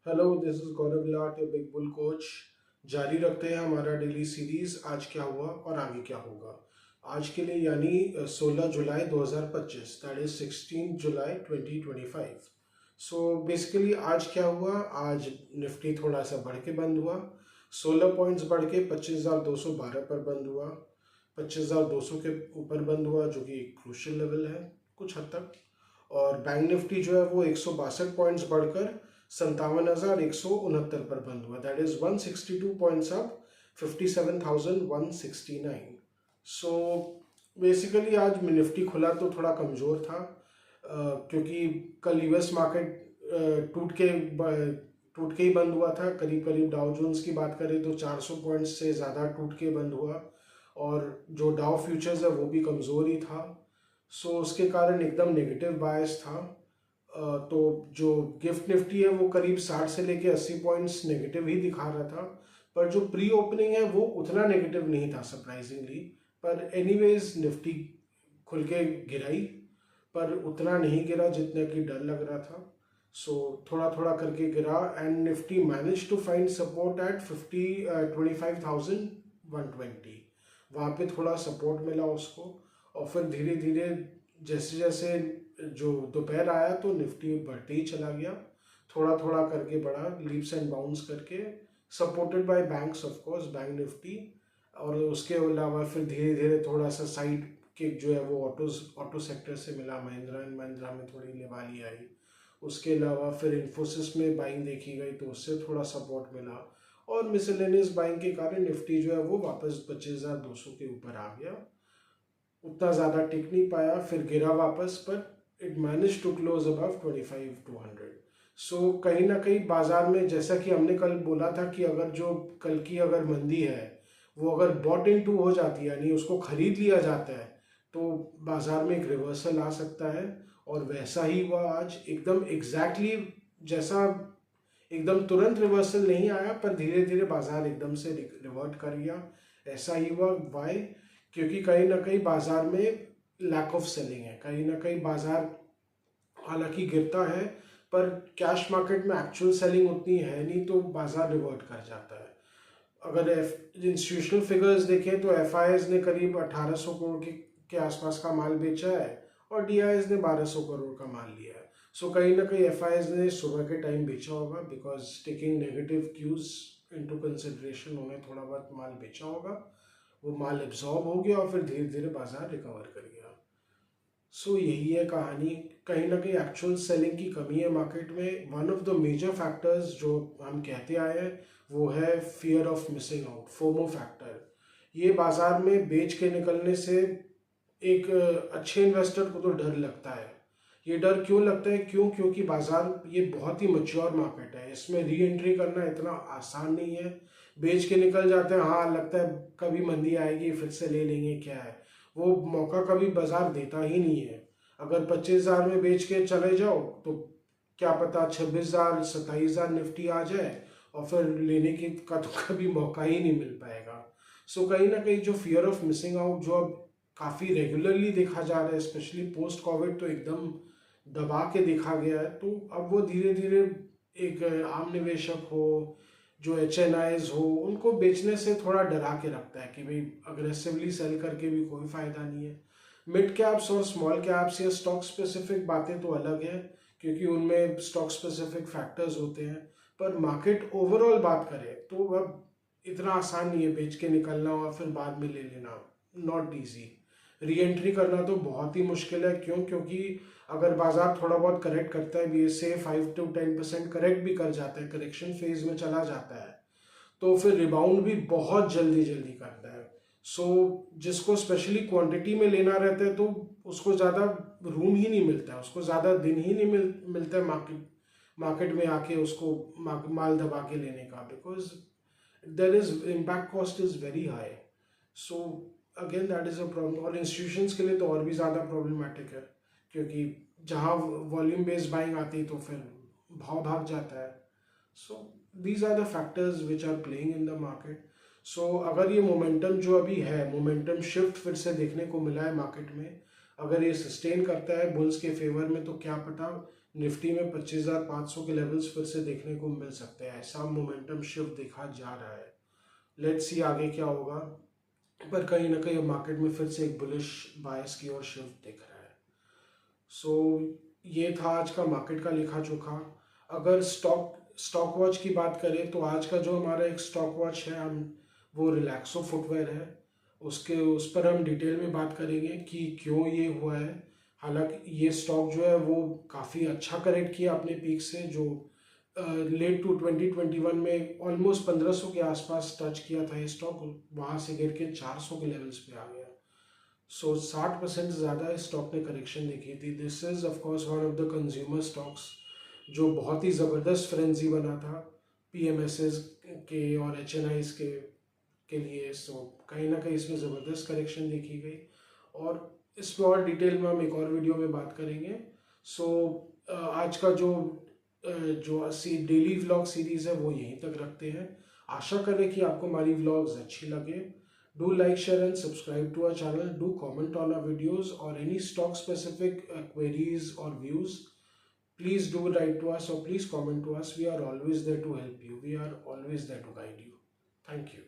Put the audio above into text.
Hello, this is Gaurav Lat, your big bull coach. जारी रखते हैं हमारा डेली सीरीज। आज क्या हुआ और आगे क्या होगा। आज के लिए यानी 16 जुलाई 2025, that is 16 July 2025। So basically आज क्या हुआ। आज निफ्टी थोड़ा सा बढ़ के बंद हुआ। 16 पॉइंट्स बढ़ के 25,212 पर बंद हुआ। 25,200 के ऊपर बंद हुआ, जो कि एक क्रूशियल लेवल है कुछ हद तक। और बैंक निफ्टी जो है वो 162 पॉइंट्स बढ़कर 57,169 पर बंद हुआ। That is 162 points up, 57,169। So basically आज निफ्टी खुला तो थोड़ा कमज़ोर था, क्योंकि कल यूएस मार्केट टूट के ही बंद हुआ था। करीब करीब डाउ जोन्स की बात करें तो 400 पॉइंट्स से ज़्यादा टूट के बंद हुआ। और जो डाउ फ्यूचर्स है वो भी कमज़ोर ही था। सो उसके कारण एकदम नेगेटिव बायस था। तो जो गिफ्ट निफ्टी है वो करीब 60 से लेके 80 पॉइंट्स नेगेटिव ही दिखा रहा था। पर जो प्री ओपनिंग है वो उतना नेगेटिव नहीं था सरप्राइजिंगली। पर एनीवेज निफ्टी खुल के गिराई, पर उतना नहीं गिरा जितना कि डर लग रहा था। सो थोड़ा थोड़ा करके गिरा and Nifty manage to find support at 25,120। वहाँ पे थोड़ा सपोर्ट मिला उसको। और फिर धीरे धीरे जैसे जैसे जो दोपहर आया तो निफ्टी बढ़ते ही चला गया। थोड़ा थोड़ा करके बढ़ा, लीप्स एंड बाउंस करके, supported by banks of course, bank Nifty. और उसके अलावा फिर धीरे धीरे थोड़ा सा साइड किक जो है वो ऑटो सेक्टर से मिला। महिंद्रा एंड महिंद्रा में थोड़ी लेवाली आई। उसके अलावा फिर इन्फोसिस में बाइंग देखी गई तो उससे थोड़ा सपोर्ट मिला। और मिसलेनियस बाइंग के कारण निफ्टी जो है वो वापस 25,200 के ऊपर आ गया। उतना ज़्यादा टिक नहीं पाया, फिर गिरा वापस, पर it manage to close above 25,200। So कहीं ना कहीं बाजार में, जैसा कि हमने कल बोला था कि अगर जो कल की अगर मंदी है वो अगर बॉट इन टू हो जाती है, यानी उसको खरीद लिया जाता है, तो बाजार में एक रिवर्सल आ सकता है। और वैसा ही हुआ आज, एकदम एग्जैक्टली जैसा। एकदम तुरंत रिवर्सल नहीं आया, पर धीरे धीरे बाजार एकदम से रिवर्ट कर गया। ऐसा ही हुआ। वाई? क्योंकि कहीं ना कहीं बाजार में लैक ऑफ सेलिंग है। कहीं ना कहीं बाजार हालांकि गिरता है, पर कैश मार्केट में एक्चुअल सेलिंग उतनी है नहीं, तो बाजार रिवर्ट कर जाता है। अगर इंस्टीट्यूशनल फिगर्स देखें तो एफ ने करीब 1800 करोड़ के आसपास का माल बेचा है, और डी ने 1200 करोड़ का माल लिया है। सो कहीं ना कहीं एफ ने सुबह के टाइम बेचा होगा, because taking negative cues into consideration उन्हें थोड़ा बहुत माल बेचा होगा। वो माल एब्जॉर्ब हो गया और फिर धीरे धीरे बाजार रिकवर कर गया। सो यही है कहानी। कहीं ना कहीं एक्चुअल सेलिंग की कमी है मार्केट में। One of the major factors जो हम कहते आए हैं वो है fear of missing out, FOMO factor. ये बाजार में बेच के निकलने से एक अच्छे इन्वेस्टर को तो डर लगता है। ये डर क्यों लगता है? क्योंकि बाजार ये बहुत ही मच्योर मार्केट है, इसमें री एंट्री करना इतना आसान नहीं है। बेच के निकल जाते हैं, हाँ लगता है कभी मंदी आएगी फिर से ले लेंगे, क्या है। वो मौका कभी बाजार देता ही नहीं है। अगर 25,000 में बेच के चले जाओ तो क्या पता 26,000 27,000 निफ्टी आ जाए, और फिर लेने की का तो कभी मौका ही नहीं मिल पाएगा। सो कहीं ना कहीं जो फियर ऑफ मिसिंग आउट जो अब काफ़ी रेगुलरली देखा जा रहा है, स्पेशली पोस्ट कोविड तो एकदम दबा के देखा गया है। तो अब वो धीरे धीरे एक आम निवेशक हो, जो HNIs हो, उनको बेचने से थोड़ा डरा के रखता है कि भाई अग्रेसिवली सेल करके भी कोई फायदा नहीं है। मिड कैप्स और स्मॉल कैप्स या स्टॉक स्पेसिफिक बातें तो अलग है, क्योंकि उनमें स्टॉक स्पेसिफिक फैक्टर्स होते हैं। पर मार्केट ओवरऑल बात करें तो अब इतना आसान नहीं है बेच के निकलना और फिर बाद में ले लेना। Not easy. री एंट्री करना तो बहुत ही मुश्किल है। क्योंकि अगर बाजार थोड़ा बहुत करेक्ट करता है भी, से 5 to 10% करेक्ट भी कर जाता है, करेक्शन फेज में चला जाता है, तो फिर रिबाउंड भी बहुत जल्दी जल्दी करता है। सो जिसको स्पेशली क्वांटिटी में लेना रहता है तो उसको ज़्यादा रूम ही नहीं मिलता है, उसको ज़्यादा दिन ही नहीं मिलता है मार्केट में आके उसको माल दबा के लेने का, because there is impact cost is very high. So again that is a problem. और इंस्टीट्यूशंस के लिए तो और भी ज़्यादा प्रॉब्लमेटिक है, क्योंकि जहाँ वॉल्यूम बेस्ड बाइंग आती है तो फिर भाव भाग जाता है। So these are the factors which are playing in the market. So अगर ये मोमेंटम जो अभी है, मोमेंटम शिफ्ट फिर से देखने को मिला है मार्केट में, अगर ये सस्टेन करता है बुल्स के फेवर में, तो क्या पता निफ्टी में 25,500 के लेवल्स फिर से देखने को मिल सकते हैं। ऐसा मोमेंटम शिफ्ट देखा जा रहा है। लेट्स सी आगे क्या होगा, पर कहीं ना कहीं मार्केट में फिर से एक बुलिश बायस की ओर शिफ्ट दिख रहा है। सो ये था आज का मार्केट का लेखा जोखा। अगर स्टॉक वॉच की बात करें तो आज का जो हमारा एक स्टॉक वॉच है, हम वो रिलैक्सो फुटवेयर है। उस पर हम डिटेल में बात करेंगे कि क्यों ये हुआ है। हालांकि ये स्टॉक जो है वो काफ़ी अच्छा करेक्ट किया अपने पीक से, जो लेट टू 2021 में ऑलमोस्ट 1500 के आसपास टच किया था ये स्टॉक, वहाँ से गिर के 400 के लेवल्स पे आ गया। सो 60% ज़्यादा इस स्टॉक ने करेक्शन देखी थी। This is of course one of the consumer stocks जो बहुत ही ज़बरदस्त फ्रेंजी बना था पीएमएसएस के और एचएनआईज के लिए। सो कहीं ना कहीं इसमें ज़बरदस्त करेक्शन देखी गई, और इस पर और डिटेल में हम एक और वीडियो में बात करेंगे। सो आज का जो डेली व्लॉग सीरीज़ है वो यहीं तक रखते हैं। आशा करें कि आपको हमारी व्लॉग्स अच्छी लगे। Do like, share and subscribe to our channel. Do comment on our videos और any stock specific queries or views. Please do write to us or please comment to us. We are always there to help you. We are always there to guide you. Thank you.